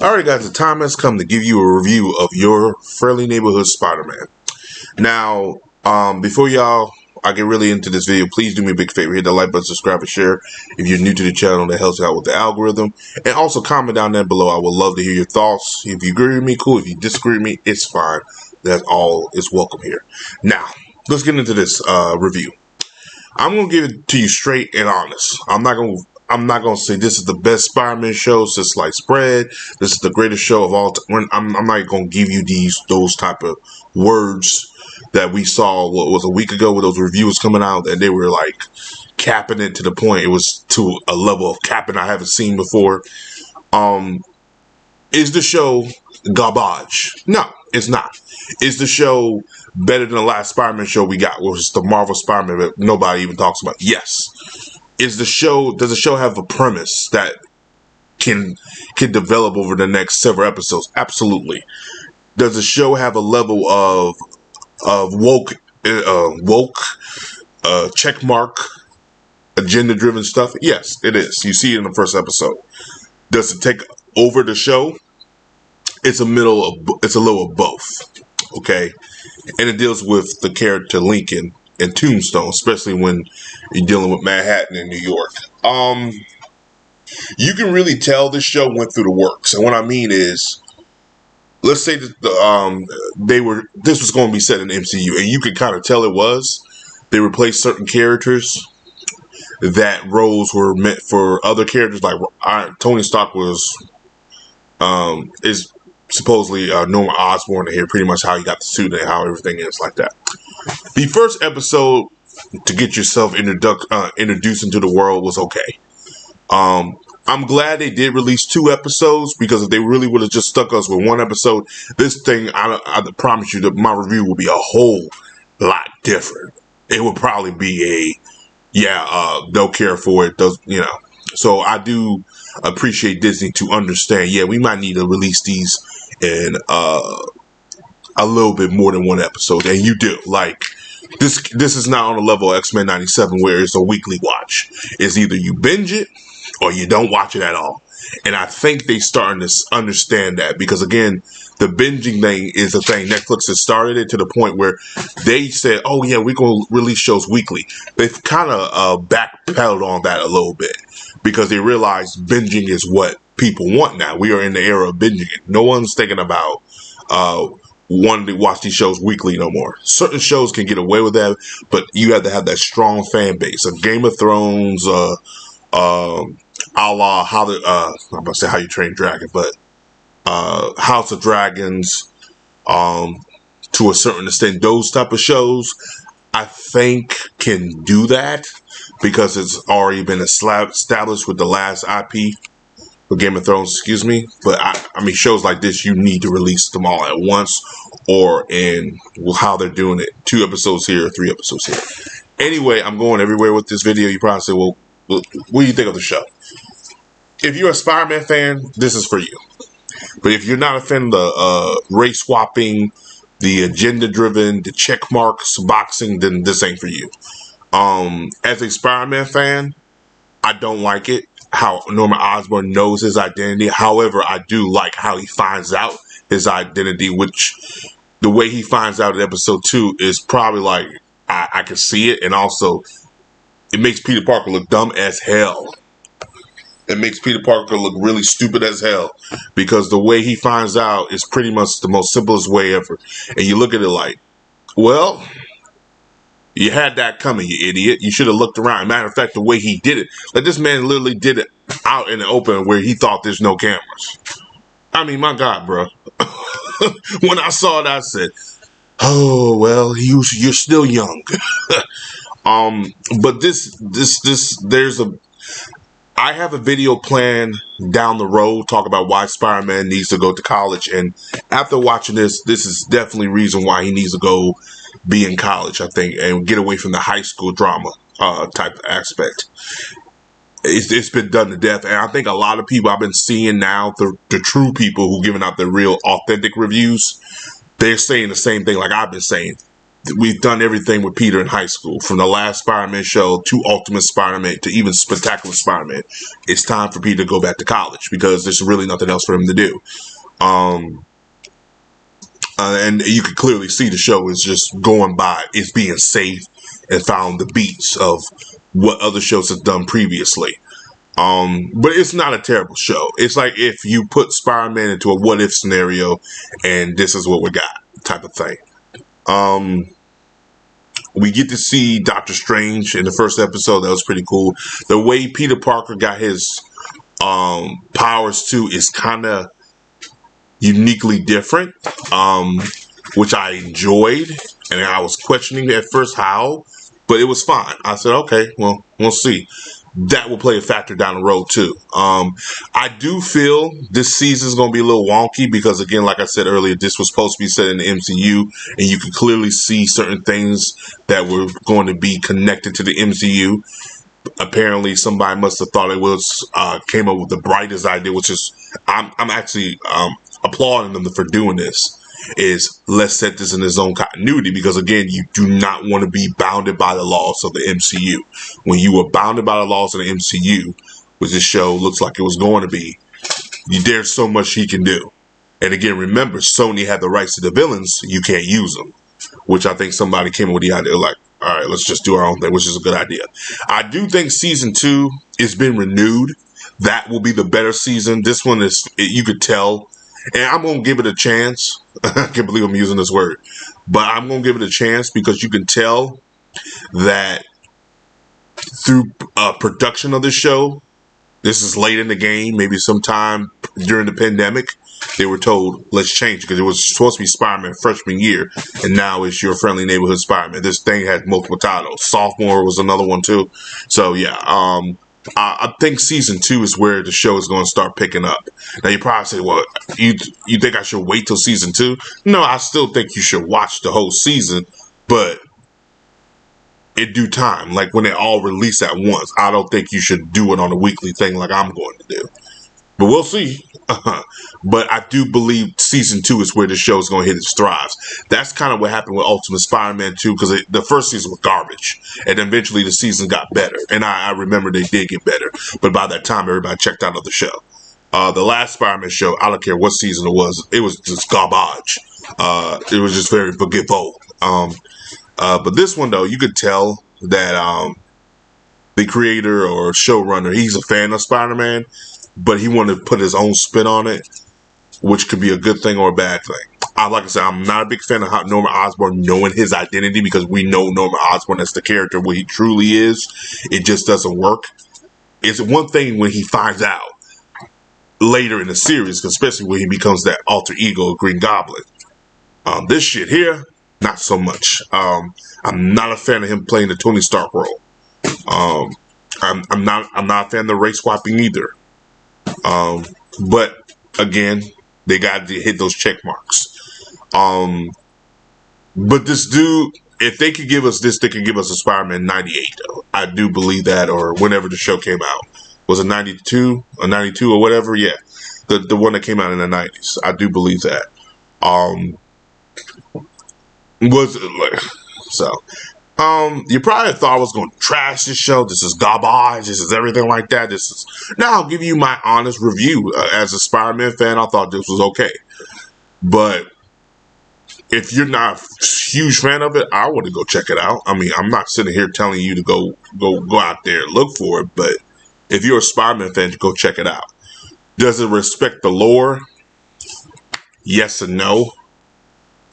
Alright guys, the time has come to give you a review of your friendly neighborhood Spider-Man. Now, before I get really into this video, please do me a big favor, hit the like button, subscribe, and share if you're new to the channel. That helps out with the algorithm. And also comment down there below. I would love to hear your thoughts. If you agree with me, cool. If you disagree with me, it's fine. That's all is welcome here. Now, let's get into this review. I'm going to give it to you straight and honest. I'm not going to say this is the best Spider-Man show since sliced bread. This is the greatest show of all time. I'm not going to give you those type of words that we saw, what was a week ago with those reviews coming out, and they were like capping it to the point. It was to a level of capping I haven't seen before. Is the show garbage? No, it's not. Is the show better than the last Spider-Man show we got, which was the Marvel Spider-Man that nobody even talks about? Yes. Does the show have a premise that can develop over the next several episodes? Absolutely. Does the show have a level of woke checkmark agenda driven stuff? Yes, it is. You see it in the first episode. Does it take over the show? It's a little of both. Okay, and it deals with the character Lincoln and Tombstone, especially when you're dealing with Manhattan and New York. You can really tell this show went through the works, and what I mean is, let's say that this was going to be set in the MCU, and you could kind of tell it was. They replaced certain characters that roles were meant for other characters, like Tony Stark is supposedly Norman Osborn here, pretty much how he got the suit and how everything is like that. The first episode to get yourself introduced into the world was okay. I'm glad they did release 2 episodes, because if they really would have just stuck us with 1 episode, this thing, I promise you that my review will be a whole lot different. It would probably be they'll care for it, So I do appreciate Disney to understand, we might need to release these in a little bit more than 1 episode, and you do. Like, this is not on the level of X-Men 97 where it's a weekly watch. It's either you binge it or you don't watch it at all. And I think they starting to understand that, because again, the binging thing is a thing. Netflix has started it to the point where they said, oh yeah, we're going to release shows weekly. They've kind of backpedaled on that a little bit, because they realize binging is what people want now. We are in the era of binging it. No one's thinking about wanting to watch these shows weekly no more. Certain shows can get away with that, but you have to have that strong fan base. A Game of Thrones, a la I'm about to say How You Train Dragon, but House of Dragons, to a certain extent, those type of shows, I think, can do that, because it's already been established with the last IP for Game of Thrones, excuse me. But I mean, shows like this, you need to release them all at once, or in how they're doing it, 2 episodes here, 3 episodes here. Anyway, I'm going everywhere with this video. You probably say, well, what do you think of the show? If you're a Spider-Man fan, this is for you. But if you're not a fan of the race swapping, the agenda-driven, the check marks, boxing, then this ain't for you. As a Spider-Man fan, I don't like it, how Norman Osborn knows his identity. However, I do like how he finds out his identity, which the way he finds out in episode 2 is probably like, I can see it. And also, it makes Peter Parker look dumb as hell. It makes Peter Parker look really stupid as hell, because the way he finds out is pretty much the most simplest way ever. And you look at it like, well, you had that coming, you idiot. You should have looked around. Matter of fact, the way he did it, like, this man literally did it out in the open where he thought there's no cameras. I mean, my God, bro. When I saw it, I said, oh, well, you're still young. But I have a video plan down the road, talk about why Spider-Man needs to go to college. And after watching this is definitely reason why he needs to go be in college, I think, and get away from the high school drama type aspect. It's been done to death. And I think a lot of people I've been seeing now, the true people who giving out the real authentic reviews, they're saying the same thing like I've been saying. we've done everything with Peter in high school, from the last Spider-Man show to Ultimate Spider-Man to even Spectacular Spider-Man. It's time for Peter to go back to college because there's really nothing else for him to do. And you can clearly see the show is just going by, it's being safe and found the beats of what other shows have done previously. But it's not a terrible show. It's like if you put Spider-Man into a what if scenario and this is what we got type of thing. We get to see Doctor Strange in the first episode. That was pretty cool. The way Peter Parker got his powers too is kind of uniquely different, which I enjoyed, and I was questioning at first how, but it was fine. I said, okay, well, we'll see. That will play a factor down the road too. I do feel this season is going to be a little wonky because, again, like I said earlier, this was supposed to be set in the MCU, and you could clearly see certain things that were going to be connected to the MCU. Apparently, somebody must have thought it was came up with the brightest idea, which is I'm actually applauding them for doing this. Is let's set this in its own continuity because, again, you do not want to be bounded by the laws of the MCU. When you are bounded by the laws of the MCU, which this show looks like it was going to be, there's so much he can do. And again, remember, Sony had the rights to the villains. You can't use them, which I think somebody came up with the idea like, all right, let's just do our own thing, which is a good idea. I do think season 2 has been renewed. That will be the better season. This one is, you could tell. And I'm going to give it a chance. I can't believe I'm using this word. But I'm going to give it a chance because you can tell that through production of the show, this is late in the game, maybe sometime during the pandemic, they were told, let's change it because it was supposed to be Spider-Man freshman year, and now it's Your Friendly Neighborhood Spider-Man. This thing had multiple titles. Sophomore was another one too. So, yeah, I think season 2 is where the show is going to start picking up. Now, you probably say, well, you think I should wait till season 2? No, I still think you should watch the whole season, but in due time, like when they all release at once. I don't think you should do it on a weekly thing like I'm going to do. But we'll see. But I do believe season 2 is where the show is going to hit its thrives. That's kind of what happened with Ultimate Spider-Man 2 because the first season was garbage. And eventually the season got better. And I remember they did get better. But by that time, everybody checked out of the show. The last Spider-Man show, I don't care what season it was just garbage. It was just very forgetful. But this one, though, you could tell that the creator or showrunner, he's a fan of Spider-Man. But he wanted to put his own spin on it, which could be a good thing or a bad thing. Like I said, I'm not a big fan of Norman Osborn knowing his identity because we know Norman Osborn as the character, what he truly is. It just doesn't work. It's one thing when he finds out later in the series, especially when he becomes that alter ego of Green Goblin. This shit here, not so much. I'm not a fan of him playing the Tony Stark role. I'm not a fan of the race swapping either. But again, they got to hit those check marks. But this dude, if they could give us this, they could give us a Spider-Man 98. I do believe that, or whenever the show came out. Was it 92 or 92 or whatever? Yeah. The one that came out in the 90s. I do believe that. You probably thought I was going to trash this show. This is garbage. This is everything like that. Now I'll give you my honest review. As a Spider-Man fan, I thought this was okay. But if you're not a huge fan of it, I want to go check it out. I mean, I'm not sitting here telling you to go out there and look for it. But if you're a Spider-Man fan, go check it out. Does it respect the lore? Yes and no.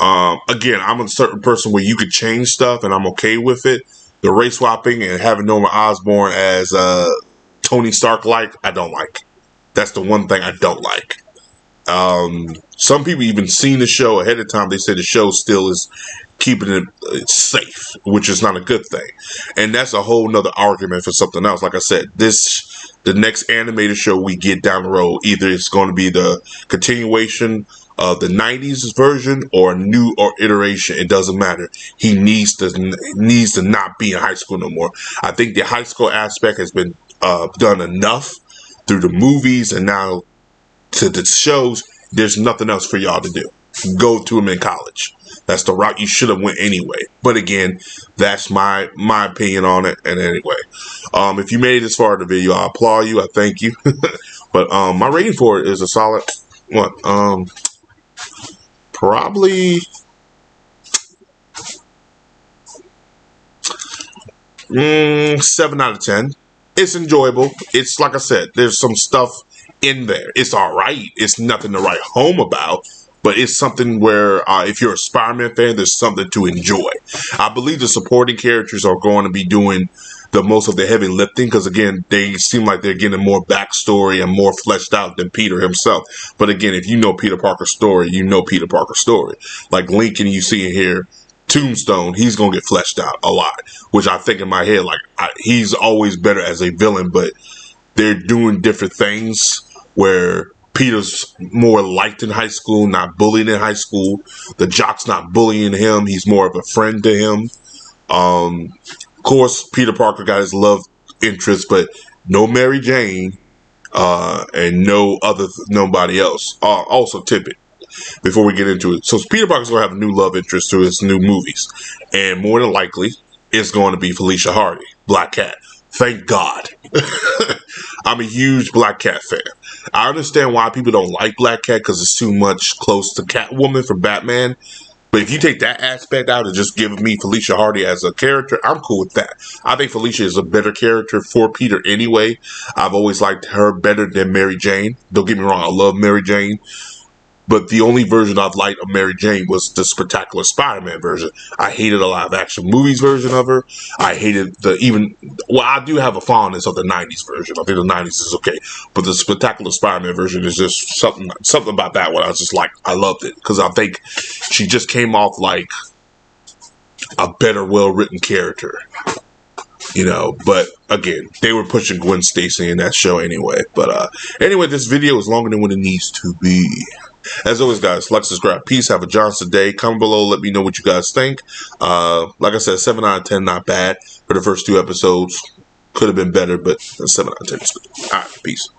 Again, I'm a certain person where you could change stuff and I'm okay with it. The race swapping and having Norman Osborn as Tony Stark I don't like. That's the one thing I don't like. Some people even seen the show ahead of time. They say the show still is keeping it safe, which is not a good thing. And that's a whole nother argument for something else. Like I said, the next animated show we get down the road, either it's going to be the continuation of the 90s version or a new or iteration. It doesn't matter. He needs to not be in high school no more. I think the high school aspect has been done enough through the movies and now to the shows. There's nothing else for y'all to do. Go to him in college. That's the route you should have went anyway. But again, that's my opinion on it. And anyway, if you made it this far in the video, I applaud you. I thank you. But my rating for it is a solid what? Probably 7 out of 10. It's enjoyable. It's like I said, there's some stuff in there. It's all right. It's nothing to write home about, but it's something where if you're a Spider-Man fan, there's something to enjoy. I believe the supporting characters are going to be doing the most of the heavy lifting because, again, they seem like they're getting more backstory and more fleshed out than Peter himself. But again, if you know Peter Parker's story, you know Peter Parker's story. Like Lincoln, you see in here, Tombstone, he's going to get fleshed out a lot, which I think in my head, like, he's always better as a villain, but they're doing different things where Peter's more liked in high school, not bullied in high school. The jock's not bullying him. He's more of a friend to him. Of course, Peter Parker got his love interest, but no Mary Jane and nobody else. Also, Tippett. Before we get into it, so Peter Parker's going to have a new love interest through his new movies, and more than likely, it's going to be Felicia Hardy, Black Cat. Thank God. I'm a huge Black Cat fan. I understand why people don't like Black Cat because it's too much close to Catwoman from Batman. But if you take that aspect out and just give me Felicia Hardy as a character, I'm cool with that. I think Felicia is a better character for Peter anyway. I've always liked her better than Mary Jane. Don't get me wrong, I love Mary Jane. But the only version I've liked of Mary Jane was the Spectacular Spider-Man version. I hated a live action movies version of her. I hated I do have a fondness of the 90s version. I think the 90s is okay. But the Spectacular Spider-Man version is just something about that one. I was just like, I loved it. Because I think she just came off like a better, well-written character. You know, but again, they were pushing Gwen Stacy in that show anyway. But anyway, this video is longer than what it needs to be. As always, guys, like, subscribe. Peace. Have a Johnson day. Comment below. Let me know what you guys think. Like I said, 7 out of 10, not bad for the first 2 episodes. Could have been better, but 7 out of 10 is good. All right, peace.